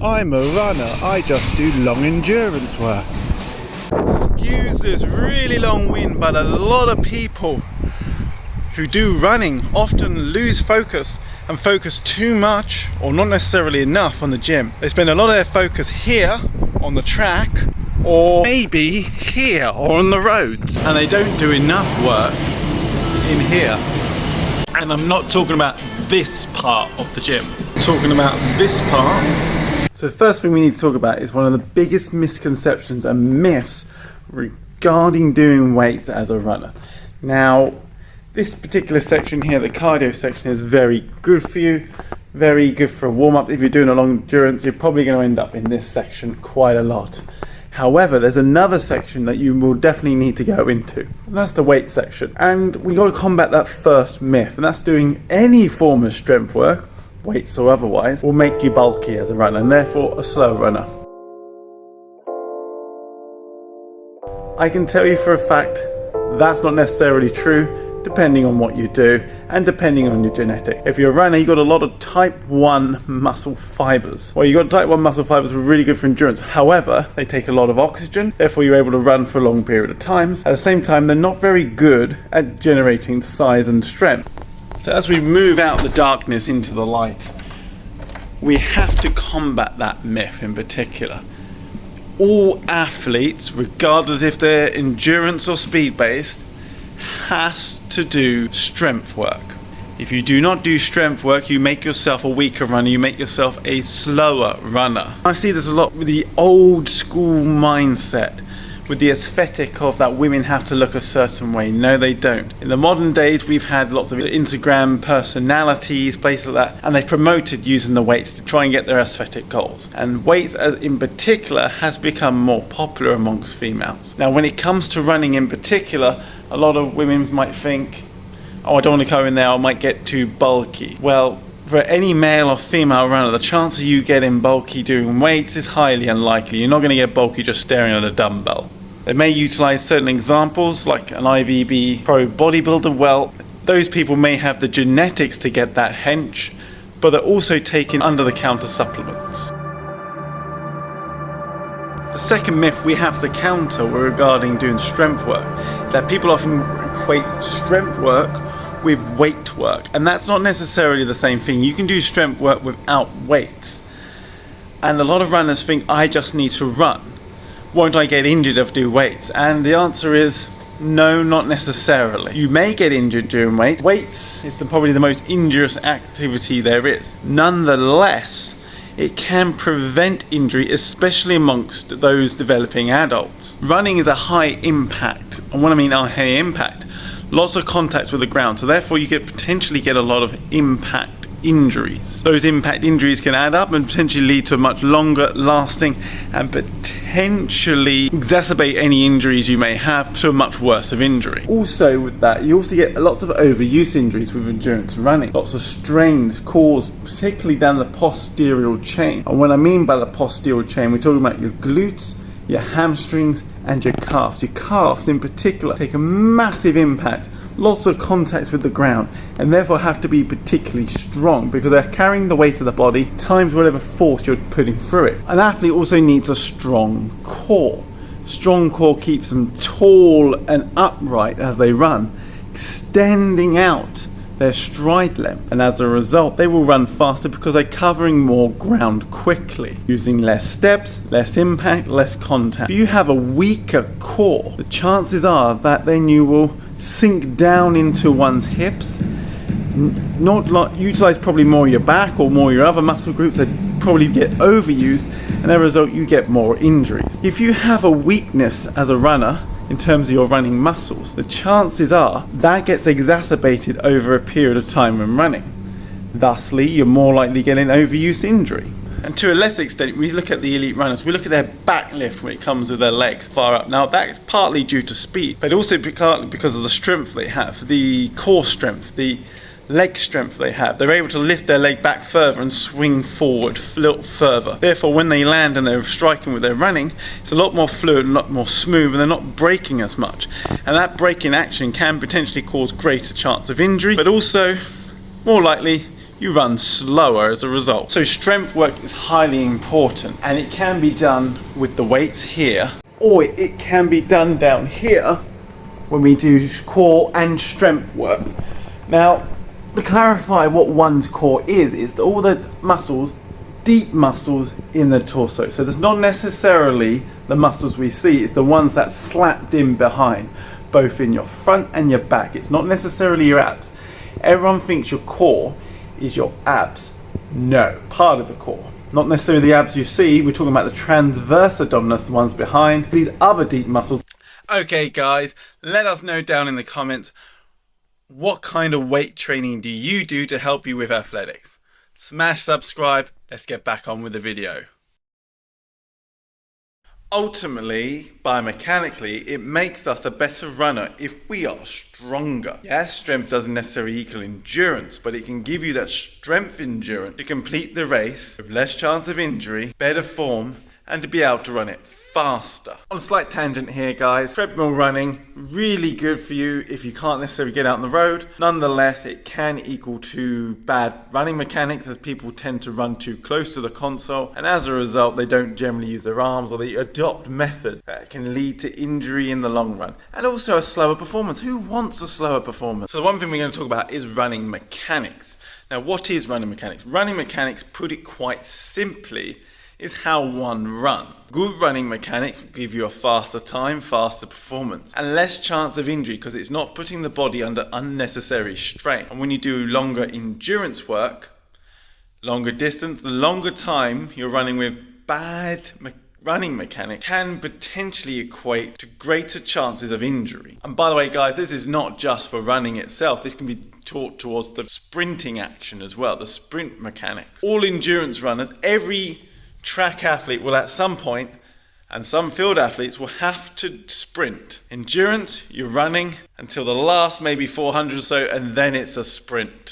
I'm a runner, I just do long endurance work. Excuse this really long wind, but a lot of people who do running often lose focus and focus too much or not necessarily enough on the gym. They spend a lot of their focus here on the track or maybe here or on the roads, and they don't do enough work in here. And I'm not talking about this part of the gym, I'm talking about this part. So the first thing we need to talk about is one of the biggest misconceptions and myths regarding doing weights as a runner. Now, this particular section here, the cardio section, is very good for you, very good for a warm-up. If you're doing a long endurance, you're probably going to end up in this section quite a lot. However, there's another section that you will definitely need to go into, and that's the weight section. And we got to combat that first myth, and that's doing any form of strength work, weights or otherwise, will make you bulky as a runner and therefore a slow runner. I can tell you for a fact that's not necessarily true, depending on what you do and depending on your genetic. If you're a runner, you've got a lot of type 1 muscle fibers. Well, you've got type 1 muscle fibers that are really good for endurance. However, they take a lot of oxygen, therefore you're able to run for a long period of times. At the same time, they're not very good at generating size and strength. So as we move out the darkness into the light, we have to combat that myth in particular. All athletes, regardless if they're endurance or speed based, has to do strength work. If you do not do strength work, you make yourself a weaker runner, you make yourself a slower runner. I see this a lot with the old school mindset, with the aesthetic of that women have to look a certain way. No, they don't. In the modern days, we've had lots of Instagram personalities, places like that, and they've promoted using the weights to try and get their aesthetic goals. And weights as in particular has become more popular amongst females. Now, when it comes to running in particular, a lot of women might think, oh, I don't want to go in there, I might get too bulky. Well, for any male or female runner, the chance of you getting bulky doing weights is highly unlikely. You're not going to get bulky just staring at a dumbbell. They may utilize certain examples like an IVB pro bodybuilder. Well, those people may have the genetics to get that hench, but they're also taking under-the-counter supplements. The second myth we have to counter regarding doing strength work is that people often equate strength work with weight work, and that's not necessarily the same thing. You can do strength work without weights, and a lot of runners think, I just need to run, won't I get injured if I do weights? And the answer is no, not necessarily. You may get injured doing weights. Weights is probably the most injurious activity there is. Nonetheless, it can prevent injury, especially amongst those developing adults. Running is a high impact, and when I mean high impact, lots of contact with the ground, so therefore you potentially get a lot of impact injuries. Those impact injuries can add up and potentially lead to a much longer lasting and potentially exacerbate any injuries you may have to a much worse of injury. Also with that, you also get lots of overuse injuries with endurance running. Lots of strains caused particularly down the posterior chain. And when I mean by the posterior chain, we're talking about your glutes, your hamstrings and your calves. Your calves in particular take a massive impact, lots of contacts with the ground, and therefore have to be particularly strong because they're carrying the weight of the body times whatever force you're putting through it. An athlete also needs a strong core. Strong core keeps them tall and upright as they run, extending out their stride length, and as a result they will run faster because they're covering more ground quickly, using less steps, less impact, less contact. If you have a weaker core, the chances are that then you will sink down into one's hips, not utilize probably more your back or more your other muscle groups that probably get overused, and as a result you get more injuries. If you have a weakness as a runner in terms of your running muscles, the chances are that gets exacerbated over a period of time when running. Thusly, you're more likely to get an overuse injury. And to a lesser extent, we look at the elite runners, we look at their back lift when it comes with their legs far up. Now that is partly due to speed, but also because of the strength they have, the core strength, the leg strength they have. They're able to lift their leg back further and swing forward, float further. Therefore, when they land and they're striking with their running, it's a lot more fluid, a lot more smooth, and they're not braking as much. And that braking action can potentially cause greater chance of injury, but also, more likely, you run slower as a result. So strength work is highly important, and it can be done with the weights here, or it can be done down here when we do core and strength work. Now, to clarify what one's core is all the muscles, deep muscles in the torso. So there's not necessarily the muscles we see, it's the ones that slapped in behind, both in your front and your back. It's not necessarily your abs. Everyone thinks your core is your abs. No, part of the core. Not necessarily the abs you see, we're talking about the transverse abdominis, the ones behind, these other deep muscles. Okay guys, let us know down in the comments, what kind of weight training do you do to help you with athletics? Smash subscribe, let's get back on with the video. Ultimately, biomechanically, it makes us a better runner if we are stronger. Yes, strength doesn't necessarily equal endurance, but it can give you that strength endurance to complete the race with less chance of injury, better form, and to be able to run it faster. On a slight tangent here guys, treadmill running, really good for you if you can't necessarily get out on the road. Nonetheless, it can equal to bad running mechanics, as people tend to run too close to the console, and as a result they don't generally use their arms, or they adopt methods that can lead to injury in the long run, and also a slower performance. Who wants a slower performance? So the one thing we're going to talk about is running mechanics. Now, what is running mechanics? Running mechanics, put it quite simply, is how one runs. Good running mechanics will give you a faster time, faster performance, and less chance of injury, because it's not putting the body under unnecessary strain. And when you do longer endurance work, longer distance, the longer time you're running with bad running mechanics can potentially equate to greater chances of injury. And by the way guys, this is not just for running itself, this can be taught towards the sprinting action as well, the sprint mechanics. All endurance runners, every track athlete will at some point, and some field athletes will have to sprint. Endurance, you're running until the last maybe 400 or so, and then it's a sprint.